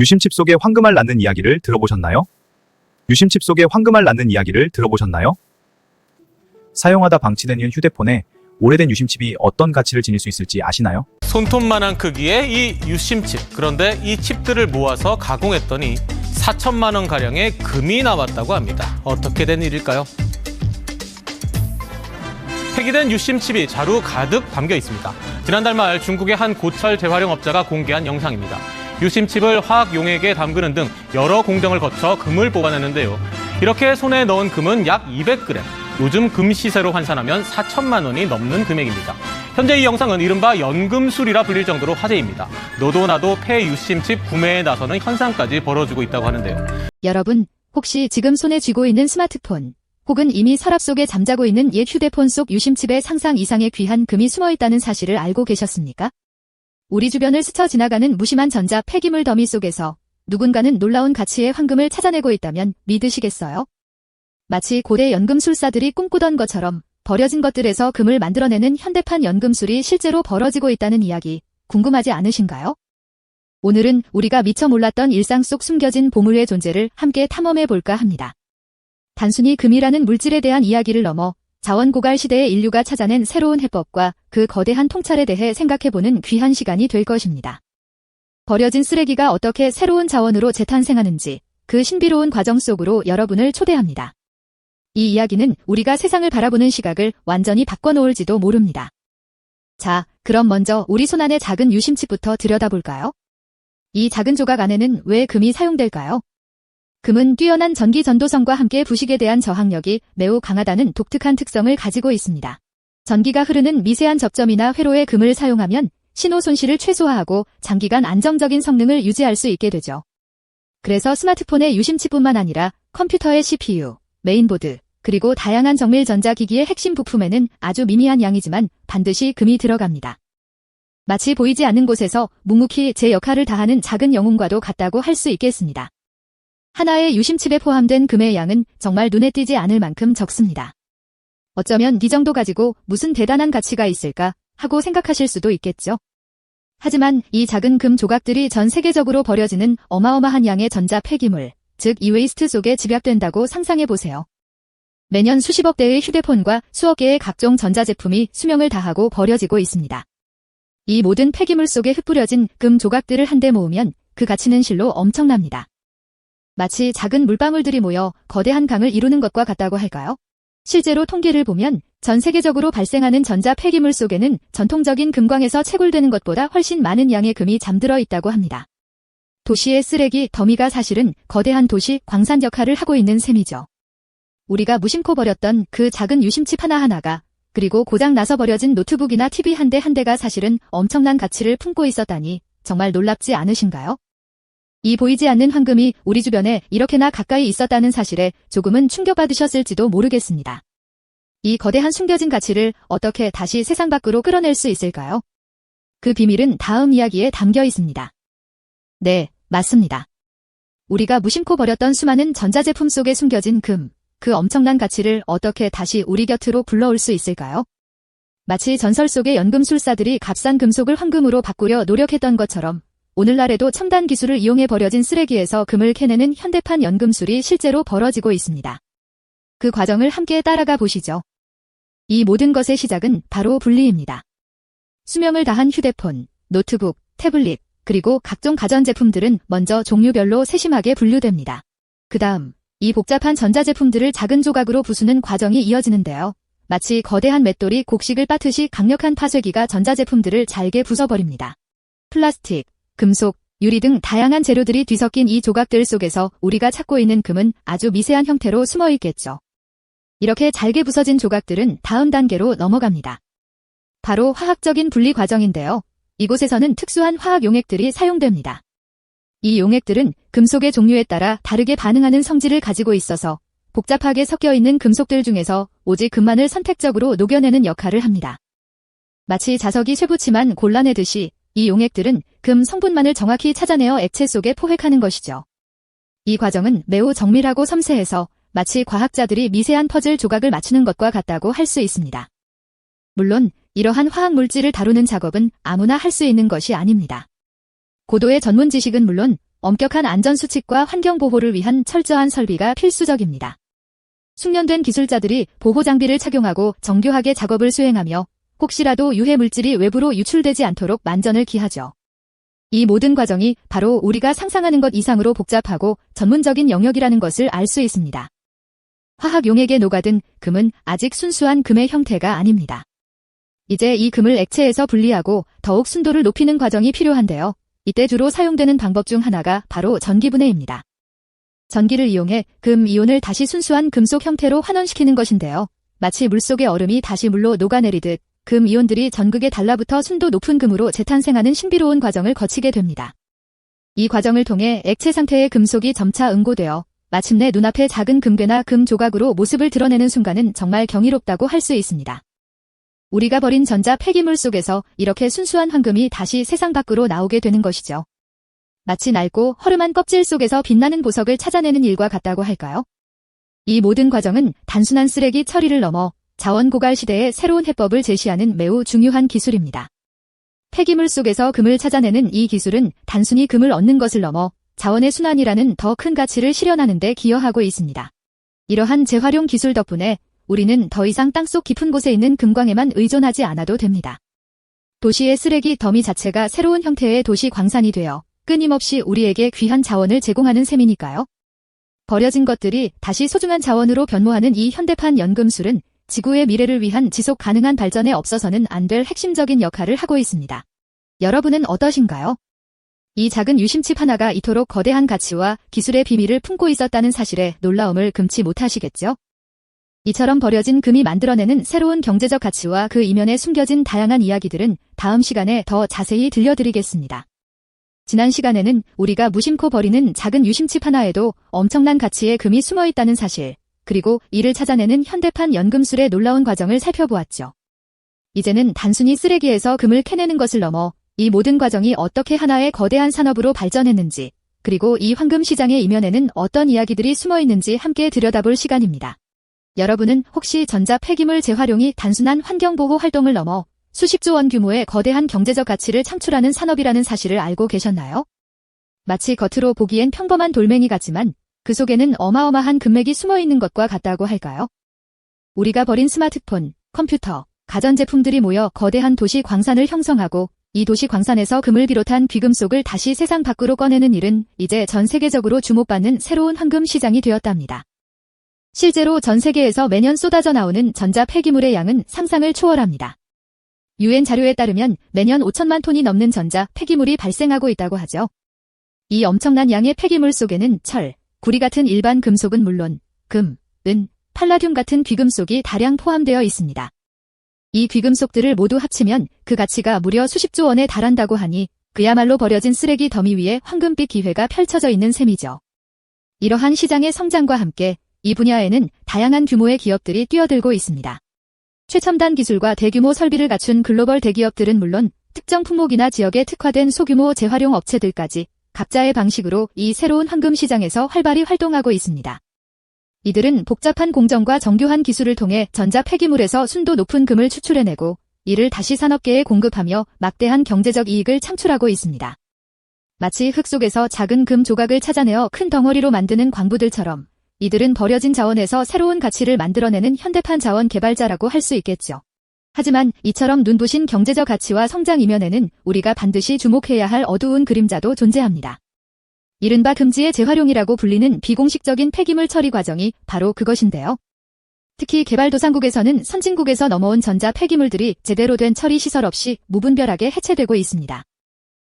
유심칩 속에 황금알 낳는 이야기를 들어보셨나요? 유심칩 속에 황금알 낳는 이야기를 들어보셨나요? 사용하다 방치된 휴대폰에 오래된 유심칩이 어떤 가치를 지닐 수 있을지 아시나요? 손톱만한 크기의 이 유심칩. 그런데 이 칩들을 모아서 가공했더니 4천만 원 가량의 금이 나왔다고 합니다. 어떻게 된 일일까요? 폐기된 유심칩이 자루 가득 담겨 있습니다. 지난달 말 중국의 한 고철 재활용업자가 공개한 영상입니다. 유심칩을 화학 용액에 담그는 등 여러 공정을 거쳐 금을 뽑아내는데요. 이렇게 손에 넣은 금은 약 200g. 요즘 금 시세로 환산하면 4천만 원이 넘는 금액입니다. 현재 이 영상은 이른바 연금술이라 불릴 정도로 화제입니다. 너도 나도 폐 유심칩 구매에 나서는 현상까지 벌어지고 있다고 하는데요. 여러분, 혹시 지금 손에 쥐고 있는 스마트폰, 혹은 이미 서랍 속에 잠자고 있는 옛 휴대폰 속 유심칩에 상상 이상의 귀한 금이 숨어 있다는 사실을 알고 계셨습니까? 우리 주변을 스쳐 지나가는 무심한 전자 폐기물 더미 속에서 누군가는 놀라운 가치의 황금을 찾아내고 있다면 믿으시겠어요? 마치 고대 연금술사들이 꿈꾸던 것처럼 버려진 것들에서 금을 만들어내는 현대판 연금술이 실제로 벌어지고 있다는 이야기, 궁금하지 않으신가요? 오늘은 우리가 미처 몰랐던 일상 속 숨겨진 보물의 존재를 함께 탐험해 볼까 합니다. 단순히 금이라는 물질에 대한 이야기를 넘어 자원고갈 시대의 인류가 찾아낸 새로운 해법과 그 거대한 통찰에 대해 생각해보는 귀한 시간이 될 것입니다. 버려진 쓰레기가 어떻게 새로운 자원으로 재탄생하는지 그 신비로운 과정 속으로 여러분을 초대합니다. 이 이야기는 우리가 세상을 바라보는 시각을 완전히 바꿔놓을지도 모릅니다. 자, 그럼 먼저 우리 손안의 작은 유심칩부터 들여다볼까요? 이 작은 조각 안에는 왜 금이 사용될까요? 금은 뛰어난 전기 전도성과 함께 부식에 대한 저항력이 매우 강하다는 독특한 특성을 가지고 있습니다. 전기가 흐르는 미세한 접점이나 회로에 금을 사용하면 신호 손실을 최소화하고 장기간 안정적인 성능을 유지할 수 있게 되죠. 그래서 스마트폰의 유심칩뿐만 아니라 컴퓨터의 CPU, 메인보드, 그리고 다양한 정밀 전자기기의 핵심 부품에는 아주 미미한 양이지만 반드시 금이 들어갑니다. 마치 보이지 않는 곳에서 묵묵히 제 역할을 다하는 작은 영웅과도 같다고 할 수 있겠습니다. 하나의 유심칩에 포함된 금의 양은 정말 눈에 띄지 않을 만큼 적습니다. 어쩌면 이 정도 가지고 무슨 대단한 가치가 있을까 하고 생각하실 수도 있겠죠. 하지만 이 작은 금 조각들이 전 세계적으로 버려지는 어마어마한 양의 전자 폐기물, 즉 이웨이스트 속에 집약된다고 상상해보세요. 매년 수십억 대의 휴대폰과 수억 개의 각종 전자제품이 수명을 다하고 버려지고 있습니다. 이 모든 폐기물 속에 흩뿌려진 금 조각들을 한데 모으면 그 가치는 실로 엄청납니다. 마치 작은 물방울들이 모여 거대한 강을 이루는 것과 같다고 할까요? 실제로 통계를 보면 전 세계적으로 발생하는 전자 폐기물 속에는 전통적인 금광에서 채굴되는 것보다 훨씬 많은 양의 금이 잠들어 있다고 합니다. 도시의 쓰레기 더미가 사실은 거대한 도시 광산 역할을 하고 있는 셈이죠. 우리가 무심코 버렸던 그 작은 유심칩 하나하나가, 그리고 고장 나서 버려진 노트북이나 TV 한 대 한 대가 사실은 엄청난 가치를 품고 있었다니 정말 놀랍지 않으신가요? 이 보이지 않는 황금이 우리 주변에 이렇게나 가까이 있었다는 사실에 조금은 충격받으셨을지도 모르겠습니다. 이 거대한 숨겨진 가치를 어떻게 다시 세상 밖으로 끌어낼 수 있을까요? 그 비밀은 다음 이야기에 담겨 있습니다. 네, 맞습니다. 우리가 무심코 버렸던 수많은 전자제품 속에 숨겨진 금, 그 엄청난 가치를 어떻게 다시 우리 곁으로 불러올 수 있을까요? 마치 전설 속의 연금술사들이 값싼 금속을 황금으로 바꾸려 노력했던 것처럼 오늘날에도 첨단 기술을 이용해 버려진 쓰레기에서 금을 캐내는 현대판 연금술이 실제로 벌어지고 있습니다. 그 과정을 함께 따라가 보시죠. 이 모든 것의 시작은 바로 분리입니다. 수명을 다한 휴대폰, 노트북, 태블릿, 그리고 각종 가전제품들은 먼저 종류별로 세심하게 분류됩니다. 그 다음, 이 복잡한 전자제품들을 작은 조각으로 부수는 과정이 이어지는데요. 마치 거대한 맷돌이 곡식을 빻듯이 강력한 파쇄기가 전자제품들을 잘게 부숴버립니다. 플라스틱, 금속, 유리 등 다양한 재료들이 뒤섞인 이 조각들 속에서 우리가 찾고 있는 금은 아주 미세한 형태로 숨어 있겠죠. 이렇게 잘게 부서진 조각들은 다음 단계로 넘어갑니다. 바로 화학적인 분리 과정인데요. 이곳에서는 특수한 화학 용액들이 사용됩니다. 이 용액들은 금속의 종류에 따라 다르게 반응하는 성질을 가지고 있어서 복잡하게 섞여 있는 금속들 중에서 오직 금만을 선택적으로 녹여내는 역할을 합니다. 마치 자석이 쇠붙이만 골라내듯이 이 용액들은 금 성분만을 정확히 찾아내어 액체 속에 포획하는 것이죠. 이 과정은 매우 정밀하고 섬세해서 마치 과학자들이 미세한 퍼즐 조각을 맞추는 것과 같다고 할 수 있습니다. 물론 이러한 화학 물질을 다루는 작업은 아무나 할 수 있는 것이 아닙니다. 고도의 전문 지식은 물론 엄격한 안전수칙과 환경보호를 위한 철저한 설비가 필수적입니다. 숙련된 기술자들이 보호장비를 착용하고 정교하게 작업을 수행하며 혹시라도 유해 물질이 외부로 유출되지 않도록 만전을 기하죠. 이 모든 과정이 바로 우리가 상상하는 것 이상으로 복잡하고 전문적인 영역이라는 것을 알 수 있습니다. 화학 용액에 녹아든 금은 아직 순수한 금의 형태가 아닙니다. 이제 이 금을 액체에서 분리하고 더욱 순도를 높이는 과정이 필요한데요. 이때 주로 사용되는 방법 중 하나가 바로 전기분해입니다. 전기를 이용해 금 이온을 다시 순수한 금속 형태로 환원시키는 것인데요. 마치 물속의 얼음이 다시 물로 녹아내리듯 금 이온들이 전극에 달라붙어 순도 높은 금으로 재탄생하는 신비로운 과정을 거치게 됩니다. 이 과정을 통해 액체 상태의 금속이 점차 응고되어 마침내 눈앞에 작은 금괴나 금 조각으로 모습을 드러내는 순간은 정말 경이롭다고 할 수 있습니다. 우리가 버린 전자 폐기물 속에서 이렇게 순수한 황금이 다시 세상 밖으로 나오게 되는 것이죠. 마치 낡고 허름한 껍질 속에서 빛나는 보석을 찾아내는 일과 같다고 할까요? 이 모든 과정은 단순한 쓰레기 처리를 넘어 자원 고갈 시대의 새로운 해법을 제시하는 매우 중요한 기술입니다. 폐기물 속에서 금을 찾아내는 이 기술은 단순히 금을 얻는 것을 넘어 자원의 순환이라는 더 큰 가치를 실현하는 데 기여하고 있습니다. 이러한 재활용 기술 덕분에 우리는 더 이상 땅속 깊은 곳에 있는 금광에만 의존하지 않아도 됩니다. 도시의 쓰레기 더미 자체가 새로운 형태의 도시 광산이 되어 끊임없이 우리에게 귀한 자원을 제공하는 셈이니까요. 버려진 것들이 다시 소중한 자원으로 변모하는 이 현대판 연금술은 지구의 미래를 위한 지속 가능한 발전에 없어서는 안 될 핵심적인 역할을 하고 있습니다. 여러분은 어떠신가요? 이 작은 유심칩 하나가 이토록 거대한 가치와 기술의 비밀을 품고 있었다는 사실에 놀라움을 금치 못하시겠죠? 이처럼 버려진 금이 만들어내는 새로운 경제적 가치와 그 이면에 숨겨진 다양한 이야기들은 다음 시간에 더 자세히 들려드리겠습니다. 지난 시간에는 우리가 무심코 버리는 작은 유심칩 하나에도 엄청난 가치의 금이 숨어 있다는 사실, 그리고 이를 찾아내는 현대판 연금술의 놀라운 과정을 살펴보았죠. 이제는 단순히 쓰레기에서 금을 캐내는 것을 넘어 이 모든 과정이 어떻게 하나의 거대한 산업으로 발전했는지, 그리고 이 황금 시장의 이면에는 어떤 이야기들이 숨어 있는지 함께 들여다볼 시간입니다. 여러분은 혹시 전자 폐기물 재활용이 단순한 환경보호 활동을 넘어 수십조 원 규모의 거대한 경제적 가치를 창출하는 산업이라는 사실을 알고 계셨나요? 마치 겉으로 보기엔 평범한 돌멩이 같지만 그 속에는 어마어마한 금맥이 숨어 있는 것과 같다고 할까요? 우리가 버린 스마트폰, 컴퓨터, 가전제품들이 모여 거대한 도시 광산을 형성하고 이 도시 광산에서 금을 비롯한 귀금속을 다시 세상 밖으로 꺼내는 일은 이제 전 세계적으로 주목받는 새로운 황금 시장이 되었답니다. 실제로 전 세계에서 매년 쏟아져 나오는 전자 폐기물의 양은 상상을 초월합니다. UN 자료에 따르면 매년 5천만 톤이 넘는 전자 폐기물이 발생하고 있다고 하죠. 이 엄청난 양의 폐기물 속에는 철, 구리 같은 일반 금속은 물론 금, 은, 팔라듐 같은 귀금속이 다량 포함되어 있습니다. 이 귀금속들을 모두 합치면 그 가치가 무려 수십조 원에 달한다고 하니 그야말로 버려진 쓰레기 더미 위에 황금빛 기회가 펼쳐져 있는 셈이죠. 이러한 시장의 성장과 함께 이 분야에는 다양한 규모의 기업들이 뛰어들고 있습니다. 최첨단 기술과 대규모 설비를 갖춘 글로벌 대기업들은 물론 특정 품목이나 지역에 특화된 소규모 재활용 업체들까지 각자의 방식으로 이 새로운 황금 시장에서 활발히 활동하고 있습니다. 이들은 복잡한 공정과 정교한 기술을 통해 전자 폐기물에서 순도 높은 금을 추출해내고 이를 다시 산업계에 공급하며 막대한 경제적 이익을 창출하고 있습니다. 마치 흙 속에서 작은 금 조각을 찾아내어 큰 덩어리로 만드는 광부들처럼 이들은 버려진 자원에서 새로운 가치를 만들어내는 현대판 자원 개발자라고 할 수 있겠죠. 하지만 이처럼 눈부신 경제적 가치와 성장 이면에는 우리가 반드시 주목해야 할 어두운 그림자도 존재합니다. 이른바 금지의 재활용이라고 불리는 비공식적인 폐기물 처리 과정이 바로 그것인데요. 특히 개발도상국에서는 선진국에서 넘어온 전자 폐기물들이 제대로 된 처리 시설 없이 무분별하게 해체되고 있습니다.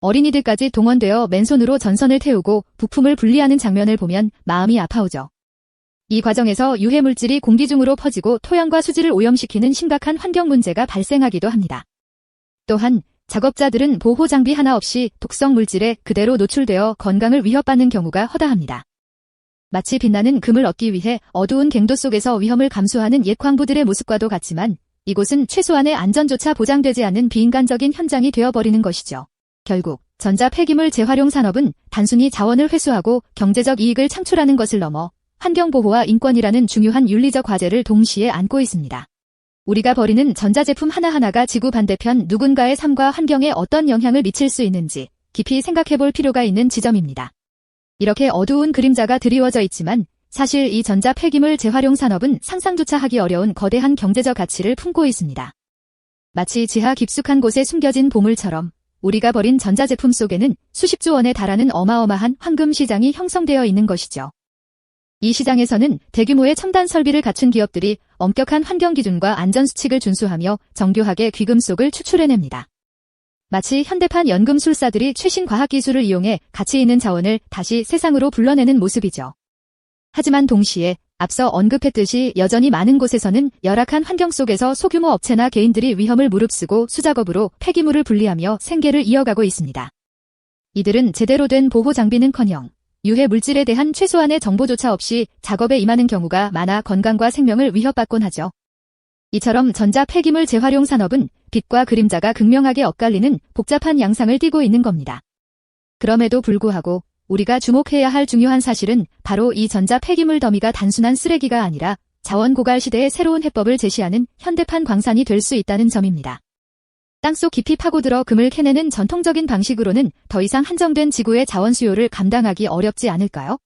어린이들까지 동원되어 맨손으로 전선을 태우고 부품을 분리하는 장면을 보면 마음이 아파오죠. 이 과정에서 유해 물질이 공기 중으로 퍼지고 토양과 수질을 오염시키는 심각한 환경 문제가 발생하기도 합니다. 또한 작업자들은 보호 장비 하나 없이 독성 물질에 그대로 노출되어 건강을 위협받는 경우가 허다합니다. 마치 빛나는 금을 얻기 위해 어두운 갱도 속에서 위험을 감수하는 옛 광부들의 모습과도 같지만 이곳은 최소한의 안전조차 보장되지 않는 비인간적인 현장이 되어버리는 것이죠. 결국 전자 폐기물 재활용 산업은 단순히 자원을 회수하고 경제적 이익을 창출하는 것을 넘어 환경보호와 인권이라는 중요한 윤리적 과제를 동시에 안고 있습니다. 우리가 버리는 전자제품 하나하나가 지구 반대편 누군가의 삶과 환경에 어떤 영향을 미칠 수 있는지 깊이 생각해볼 필요가 있는 지점입니다. 이렇게 어두운 그림자가 드리워져 있지만 사실 이 전자 폐기물 재활용 산업은 상상조차 하기 어려운 거대한 경제적 가치를 품고 있습니다. 마치 지하 깊숙한 곳에 숨겨진 보물처럼 우리가 버린 전자제품 속에는 수십조 원에 달하는 어마어마한 황금 시장이 형성되어 있는 것이죠. 이 시장에서는 대규모의 첨단 설비를 갖춘 기업들이 엄격한 환경 기준과 안전 수칙을 준수하며 정교하게 귀금속을 추출해냅니다. 마치 현대판 연금술사들이 최신 과학기술을 이용해 가치 있는 자원을 다시 세상으로 불러내는 모습이죠. 하지만 동시에 앞서 언급했듯이 여전히 많은 곳에서는 열악한 환경 속에서 소규모 업체나 개인들이 위험을 무릅쓰고 수작업으로 폐기물을 분리하며 생계를 이어가고 있습니다. 이들은 제대로 된 보호 장비는커녕 유해 물질에 대한 최소한의 정보조차 없이 작업에 임하는 경우가 많아 건강과 생명을 위협받곤 하죠. 이처럼 전자 폐기물 재활용 산업은 빛과 그림자가 극명하게 엇갈리는 복잡한 양상을 띠고 있는 겁니다. 그럼에도 불구하고 우리가 주목해야 할 중요한 사실은 바로 이 전자 폐기물 더미가 단순한 쓰레기가 아니라 자원 고갈 시대의 새로운 해법을 제시하는 현대판 광산이 될 수 있다는 점입니다. 땅속 깊이 파고들어 금을 캐내는 전통적인 방식으로는 더 이상 한정된 지구의 자원 수요를 감당하기 어렵지 않을까요?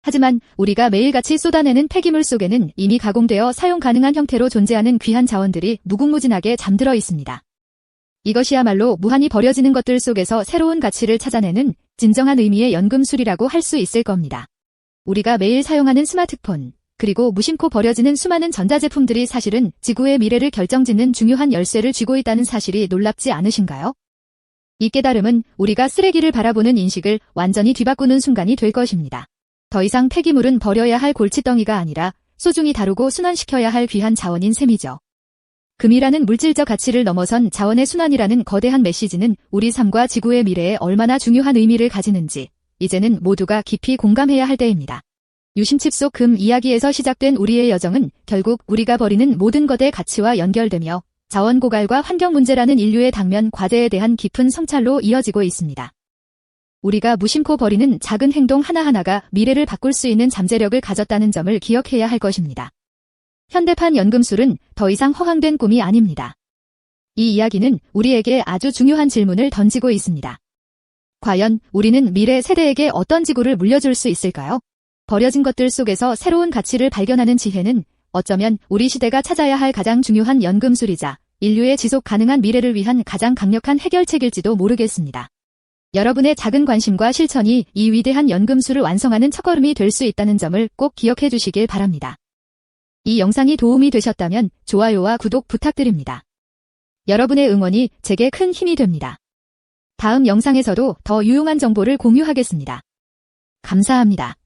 하지만 우리가 매일같이 쏟아내는 폐기물 속에는 이미 가공되어 사용 가능한 형태로 존재하는 귀한 자원들이 무궁무진하게 잠들어 있습니다. 이것이야말로 무한히 버려지는 것들 속에서 새로운 가치를 찾아내는 진정한 의미의 연금술이라고 할 수 있을 겁니다. 우리가 매일 사용하는 스마트폰, 그리고 무심코 버려지는 수많은 전자제품들이 사실은 지구의 미래를 결정짓는 중요한 열쇠를 쥐고 있다는 사실이 놀랍지 않으신가요? 이 깨달음은 우리가 쓰레기를 바라보는 인식을 완전히 뒤바꾸는 순간이 될 것입니다. 더 이상 폐기물은 버려야 할 골칫덩이가 아니라 소중히 다루고 순환시켜야 할 귀한 자원인 셈이죠. 금이라는 물질적 가치를 넘어선 자원의 순환이라는 거대한 메시지는 우리 삶과 지구의 미래에 얼마나 중요한 의미를 가지는지 이제는 모두가 깊이 공감해야 할 때입니다. 유심칩 속 금 이야기에서 시작된 우리의 여정은 결국 우리가 버리는 모든 것의 가치와 연결되며 자원 고갈과 환경 문제라는 인류의 당면 과제에 대한 깊은 성찰로 이어지고 있습니다. 우리가 무심코 버리는 작은 행동 하나하나가 미래를 바꿀 수 있는 잠재력을 가졌다는 점을 기억해야 할 것입니다. 현대판 연금술은 더 이상 허황된 꿈이 아닙니다. 이 이야기는 우리에게 아주 중요한 질문을 던지고 있습니다. 과연 우리는 미래 세대에게 어떤 지구를 물려줄 수 있을까요? 버려진 것들 속에서 새로운 가치를 발견하는 지혜는 어쩌면 우리 시대가 찾아야 할 가장 중요한 연금술이자 인류의 지속 가능한 미래를 위한 가장 강력한 해결책일지도 모르겠습니다. 여러분의 작은 관심과 실천이 이 위대한 연금술을 완성하는 첫걸음이 될 수 있다는 점을 꼭 기억해 주시길 바랍니다. 이 영상이 도움이 되셨다면 좋아요와 구독 부탁드립니다. 여러분의 응원이 제게 큰 힘이 됩니다. 다음 영상에서도 더 유용한 정보를 공유하겠습니다. 감사합니다.